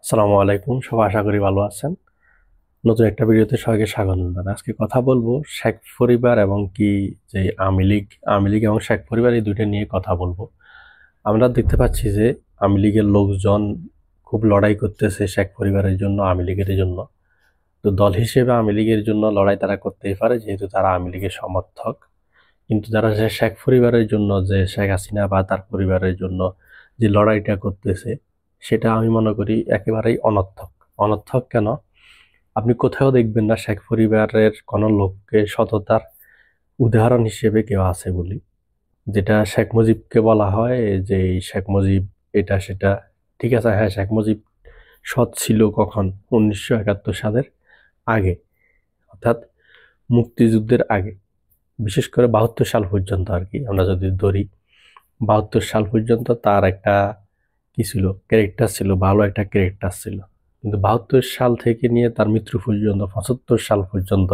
আসসালামু আলাইকুম, সবাই আশা করি ভালো আছেন। নতুন একটা ভিডিওতে সবাইকে স্বাগত জানাই। আজকে কথা বলবো শেখ পরিবার এবং কি যে আওয়ামী লীগ এবং শেখ পরিবার এই দুইটা নিয়ে কথা বলবো। আমরা দেখতে পাচ্ছি যে আওয়ামী লীগের লোকজন খুব লড়াই করতেছে শেখ পরিবারের জন্য, আওয়ামী লীগের জন্য। তো দল হিসেবে আওয়ামী লীগের জন্য লড়াই তারা করতেই পারে, যেহেতু তারা আওয়ামী লীগের সমর্থক। কিন্তু যারা যে শেখ পরিবারের জন্য, যে শেখ হাসিনা বা তার পরিবারের জন্য যে লড়াইটা করতেছে, সেটা আমি মনে করি একেবারেই অনর্থক। অনর্থক কেন? আপনি কোথাও দেখবেন না শেখ পরিবারের কোনো লোককে সততার উদাহরণ হিসেবে কেউ আছে বলি। যেটা শেখ মুজিবকে বলা হয় যে এই শেখ মুজিব এটা সেটা, ঠিক আছে, হ্যাঁ, শেখ মুজিব সৎ ছিল কখন? 1971 সালের আগে, অর্থাৎ মুক্তিযুদ্ধের আগে, বিশেষ করে 72 সাল পর্যন্ত আর কি। আমরা যদি ধরি 72 সাল পর্যন্ত তার একটা কি ছিল, ক্যারেক্টার ছিল, ভালো একটা ক্যারেক্টার ছিল। কিন্তু 72 সাল থেকে নিয়ে তার মৃত্যু পর্যন্ত 75 সাল পর্যন্ত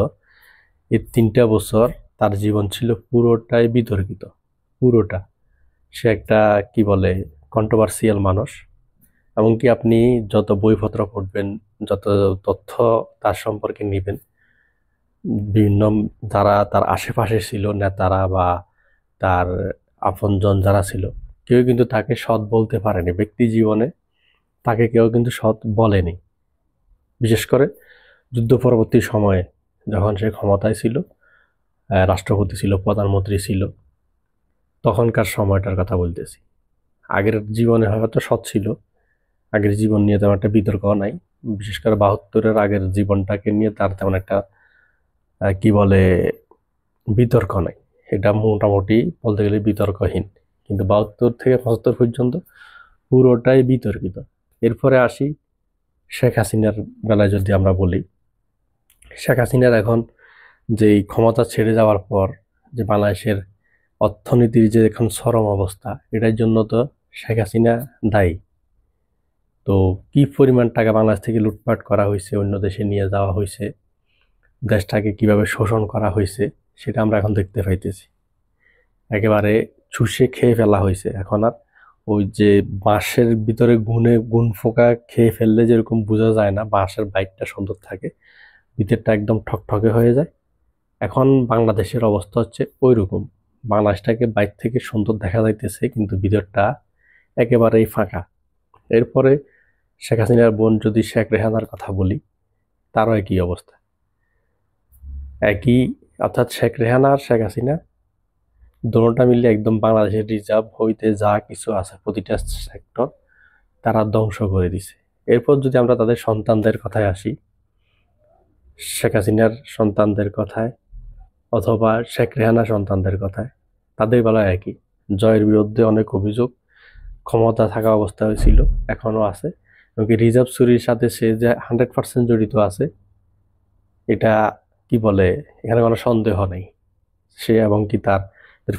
এই 3টা বছর তার জীবন ছিল পুরোটাই বিতর্কিত। পুরোটা সে একটা কি বলে কন্ট্রোভার্সিয়াল মানুষ। এমনকি আপনি যত বইপত্র পড়বেন, যত তথ্য তার সম্পর্কে নেবেন, বিভিন্ন যারা তার আশেপাশে ছিল, নেতারা বা তার আপনজন যারা ছিল, কেউ কিন্তু তাকে সৎ বলতে পারেনি। ব্যক্তি জীবনে তাকে কেউ কিন্তু সৎ বলেনি। বিশেষ করে যুদ্ধ পরবর্তী সময়ে যখন সে ক্ষমতায় ছিল, রাষ্ট্রপতি ছিল, প্রধানমন্ত্রী ছিল, তখনকার সময়টার কথা বলতেছি। আগের জীবনে হয়তো সৎ ছিল, আগের জীবন নিয়ে তেমন একটা বিতর্ক নাই। বিশেষ করে 72-এর আগের জীবনটাকে নিয়ে তার তেমন একটা কি বলে বিতর্ক নাই। এটা মোটামুটি বলতে গেলে বিতর্কহীন। কিন্তু 72 থেকে 75 পর্যন্ত পুরোটাই বিতর্কিত। এরপরে আসি শেখ হাসিনার বেলায় যদি আমরা বলি, শেখ হাসিনার এখন যেই ক্ষমতা ছেড়ে যাওয়ার পর যে বাংলাদেশের অর্থনীতির যে এখন চরম অবস্থা, এটার জন্য তো শেখ হাসিনা দায়ী। তো কি পরিমাণ টাকা বাংলাদেশ থেকে লুটপাট করা হয়েছে, অন্য দেশে নিয়ে যাওয়া হয়েছে, দেশটাকে কিভাবে শোষণ করা হয়েছে, সেটা আমরা এখন দেখতে পাইতেছি। একেবারে চুষে খেয়ে ফেলা হয়েছে। এখন আর ওই যে বাঁশের ভিতরে গুণ ফোকা খেয়ে ফেললে যেরকম বোঝা যায় না, বাঁশের বাইকটা সুন্দর থাকে, ভিতরটা একদম ঠকঠকে হয়ে যায়। এখন বাংলাদেশের অবস্থা হচ্ছে ওই রকম। বাংলাদেশটাকে বাইরে থেকে সুন্দর দেখা যাইতেছে, কিন্তু ভিতরটা একেবারেই ফাঁকা। এরপরে শেখ হাসিনার বোন যদি শেখ রেহানার কথা বলি, তারও একই অবস্থা। একই, অর্থাৎ শেখ রেহানা আর শেখ হাসিনা দোনোটা মিলে একদম বাংলাদেশের রিজার্ভ হইতে যা কিছু আছে প্রতিটা সেক্টর তারা ধ্বংস করে দিছে। এরপর যদি আমরা তাদের সন্তানদের কথায় আসি, শেখ হাসিনার সন্তানদের কথায় অথবা শেখ রেহানা সন্তানদের কথায়, তাদের বেলায় একই। জয়ের বিরুদ্ধে অনেক অভিযোগ, ক্ষমতা থাকা অবস্থা হয়েছিল, এখনো আছে। এমনকি রিজার্ভ চুরির সাথে সে যে 100% জড়িত আছে, এটা কি বলে, এখানে কোনো সন্দেহ নেই। সে এবং কি তার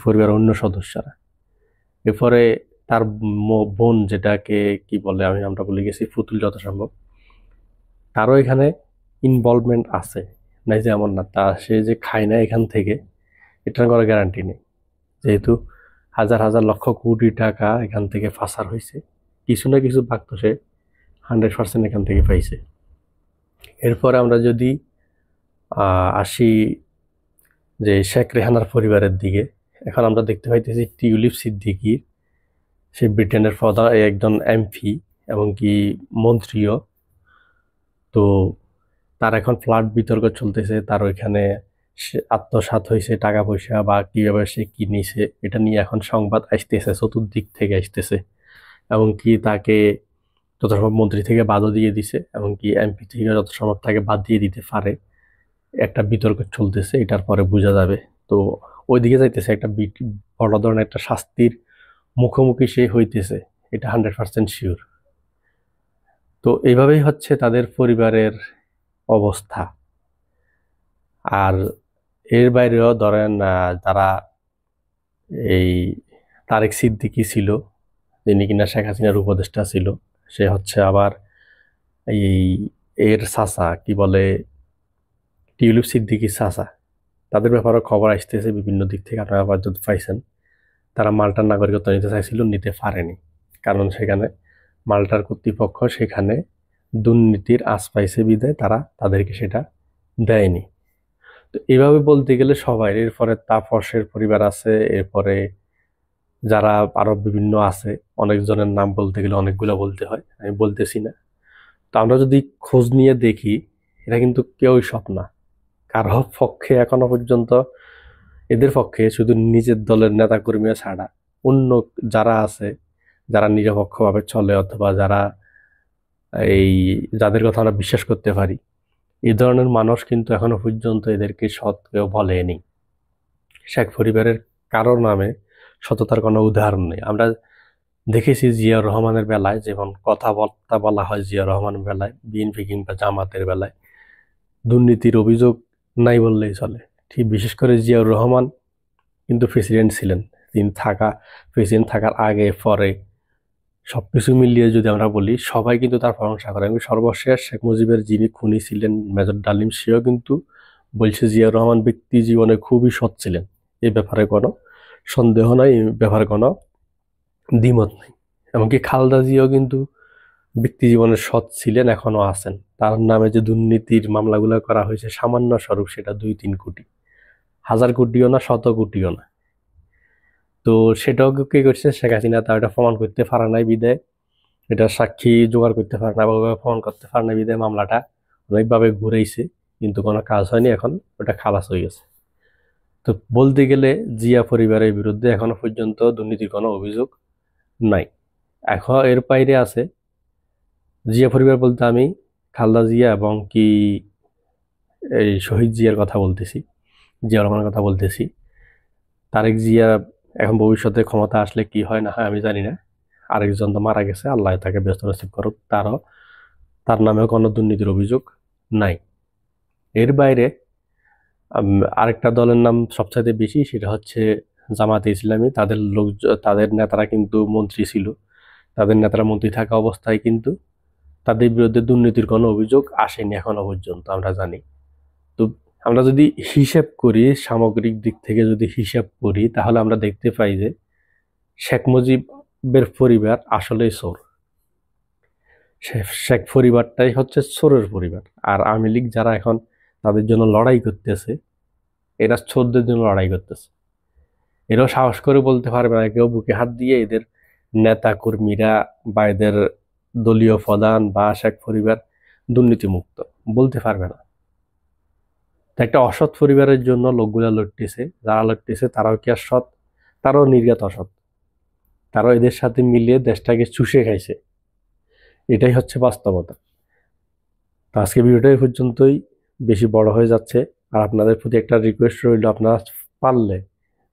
পরিবারের অন্য সদস্যরা। এরপরে তার বোন, যেটাকে কি বলে, আমরা বলে গেছি পুতুল, যত সম্ভব তারও এখানে ইনভলভমেন্ট আছে। নাই যে এমন না, সে যে খায় না এখান থেকে, এটার কোনো গ্যারান্টি নেই। যেহেতু হাজার হাজার লক্ষ কোটি টাকা এখান থেকে ফাঁসার হয়েছে, কিছু না কিছু ভাগ তো সে 100% এখান থেকে পাইছে। এরপরে আমরা যদি আসি যে শেখ রেহানার পরিবারের দিকে, এখন আমরা দেখতে পাইতেছি টিউলিপ সিদ্দিকী, সে ব্রিটেনের প্রধান একজন এমপি এবং কি মন্ত্রীও। তো তার এখন ফ্ল্যাট বিতর্ক চলতেছে, তার ওইখানে সে আত্মসাৎ হয়েছে টাকা পয়সা বা কিভাবে সে কি নিছে, এটা নিয়ে এখন সংবাদ আসতেছে, চতুর্দিক থেকে আসতেছে। এমনকি তাকে যথাসম্ভব মন্ত্রী থেকে বাদও দিয়ে দিছে, এমনকি এমপি থেকে যথাসম্ভব তাকে বাদ দিয়ে দিতে পারে। একটা বিতর্ক চলতেছে, এটার পরে বোঝা যাবে। তো ওইদিকে যাইতেছে, একটা বড় ধরনের একটা শাস্তির মুখোমুখি সে হইতেছে, এটা 100% শিওর। তো এইভাবেই হচ্ছে তাদের পরিবারের অবস্থা। আর এর বাইরেও ধরেন যারা এই তারেক সিদ্দিকী ছিল, যিনি কিনা শেখ হাসিনার উপদেষ্টা ছিল, সে হচ্ছে আবার এই এর চাচা, কি বলে, টিউলিপ সিদ্দিকী চাচা। তাদের ব্যাপারে খবর আসতেছে বিভিন্ন দিক থেকে, আপনারা আবার যদি পাইছেন। তারা মাল্টার নাগরিকত্ব নিতে চাইছিল, নিতে পারেনি। কারণ সেখানে মাল্টার কর্তৃপক্ষ সেখানে দুর্নীতির আঁচ পাইছে বিধায় তারা তাদেরকে সেটা দেয়নি। তো এভাবে বলতে গেলে সবাই, এরপরে তাপসের পরিবার আছে, এরপরে যারা আরো বিভিন্ন আছে, অনেকজনের নাম বলতে গেলে অনেকগুলো বলতে হয়, আমি বলতেছি না। তো আমরা যদি খোঁজ নিয়ে দেখি, এটা কিন্তু কেউই সৎ না। কারো পক্ষে এখনো পর্যন্ত, এদের পক্ষে শুধু নিজের দলের নেতাকর্মীরা ছাড়া অন্য যারা আছে, যারা নিরপেক্ষভাবে চলে অথবা যারা এই যাদের কথা আমরা বিশ্বাস করতে পারি, এই ধরনের মানুষ কিন্তু এখনো পর্যন্ত এদেরকে সৎ কেউ বলেনি। শেখ পরিবারের কারোর নামে সততার কোনো উদাহরণ নেই। আমরা দেখেছি জিয়াউর রহমানের বেলায় যেমন কথাবার্তা বলা হয়, জিয়াউর রহমানের বেলায়, বিএনপি কিংবা জামাতের বেলায় দুর্নীতির অভিযোগ নাই বললেই চলে। ঠিক বিশেষ করে জিয়াউর রহমান কিন্তু প্রেসিডেন্ট ছিলেন। তিনি প্রেসিডেন্ট থাকার আগে পরে সবকিছু মিলিয়ে যদি আমরা বলি, সবাই কিন্তু তার প্রশংসা করে। এবং সর্বশেষ শেখ মুজিবের যিনি খুনি ছিলেন মেজর ডালিম, সেও কিন্তু বলছে জিয়াউর রহমান ব্যক্তি জীবনে খুবই সৎ ছিলেন। এই ব্যাপারে কোনো সন্দেহ নাই, এই ব্যাপারে কোনো দ্বিমত নেই। এমনকি খালেদা জিয়াও কিন্তু ব্যক্তি জীবনে সৎ ছিলেন, এখনো আছেন। তার নামে যে দুর্নীতির মামলাগুলো করা হয়েছে সামান্য স্বরূপ, সেটা 2-3 কোটি, 1000 কোটিও না, 100 কোটিও না। তো সেটাও কি করছে শেখ হাসিনা, তা এটা প্রমাণ করতে পারে নাই বিদায়, এটা সাক্ষী জোগাড় করতে পারে না বা প্রমাণ করতে পারে না বিদায় মামলাটা অনেকভাবে ঘুরেইছে, কিন্তু কোনো কাজ হয়নি। এখন ওটা খালাস হয়ে গেছে। তো বলতে গেলে জিয়া পরিবারের বিরুদ্ধে এখনো পর্যন্ত দুর্নীতির কোনো অভিযোগ নাই। এখন এর বাইরে আছে জিয়া পরিবার বলতে আমি খালেদা জিয়া এবং কি এই শহীদ জিয়ার কথা বলতেছি, জিয়া রহমানের কথা বলতেছি। তারেক জিয়া এখন ভবিষ্যতে ক্ষমতা আসলে কি হয় না হয় আমি জানি না। আরেকজন তো মারা গেছে, আল্লাহ তাকে ব্যস্ত নসিব করুক। তার নামেও কোনো দুর্নীতির অভিযোগ নাই। এর বাইরে আরেকটা দলের নাম সবচাইতে বেশি, সেটা হচ্ছে জামাতে ইসলামী। তাদের নেতারা কিন্তু মন্ত্রী ছিল। তাদের নেতারা মন্ত্রী থাকা অবস্থায় কিন্তু তাদের বিরুদ্ধে দুর্নীতির কোনো অভিযোগ আসেনি এখনো পর্যন্ত, আমরা জানি। তো আমরা যদি হিসাব করি, সামগ্রিক দিক থেকে যদি হিসাব করি, তাহলে আমরা দেখতে পাই যে শেখ মুজিবের পরিবার আসলেই চোর। শেখ পরিবারটাই হচ্ছে চোরের পরিবার। আর আওয়ামী লীগ যারা এখন তাদের জন্য লড়াই করতেছে, এরা চোরদের জন্য লড়াই করতেছে। এরাও সাহস করে বলতে পারবে না, কেউ বুকে হাত দিয়ে এদের নেতা কর্মীরা বা এদের দলীয় প্রধান বা শেখ পরিবার দুর্নীতিমুক্ত বলতে পারবে না। একটা অসৎ পরিবারের জন্য লোকগুলা লড়তেছে, যারা লড়তেছে তারাও কি আর সৎ? তারাও নির্ঘাত অসৎ। তারাও এদের সাথে মিলিয়ে দেশটাকে চুষে খাইছে। এটাই হচ্ছে বাস্তবতা। তো আজকে ভিডিওটা এই পর্যন্তই, বেশি বড় হয়ে যাচ্ছে। আর আপনাদের প্রতি একটা রিকোয়েস্ট রইল, আপনারা পারলে,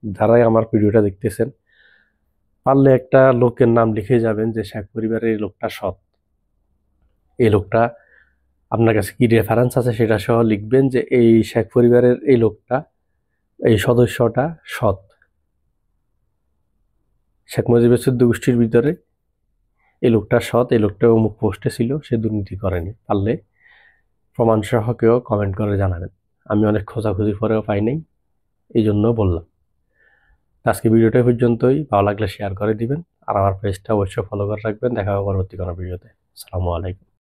যারাই আমার ভিডিওটা দেখতেছেন, পারলে একটা লোকের নাম লিখে যাবেন যে শেখ পরিবারের এই লোকটা সৎ। এই লোকটা, আপনার কাছে কি রেফারেন্স আছে সেটা সহ লিখবেন যে এই শেখ পরিবারের এই লোকটা, এই সদস্যটা সৎ। শেখ মুজিবের 14 গোষ্ঠীর ভিতরে এই লোকটা সৎ, এই লোকটা অমুক পোস্টে ছিল, সে দুর্নীতি করেনি। পারলে প্রমাণ সহ কেউ কমেন্ট করে জানাবেন। আমি অনেক খোঁজাখুঁজি পরেও পাই নাই, এই জন্য বললাম। আজকে ভিডিওটা পর্যন্তই। ভালো লাগলে শেয়ার করে দিবেন, আর আমার পেজটা অবশ্যই ফলো করে রাখবেন। দেখা হবে পরবর্তী কোনো ভিডিওতে। আসসালামু আলাইকুম।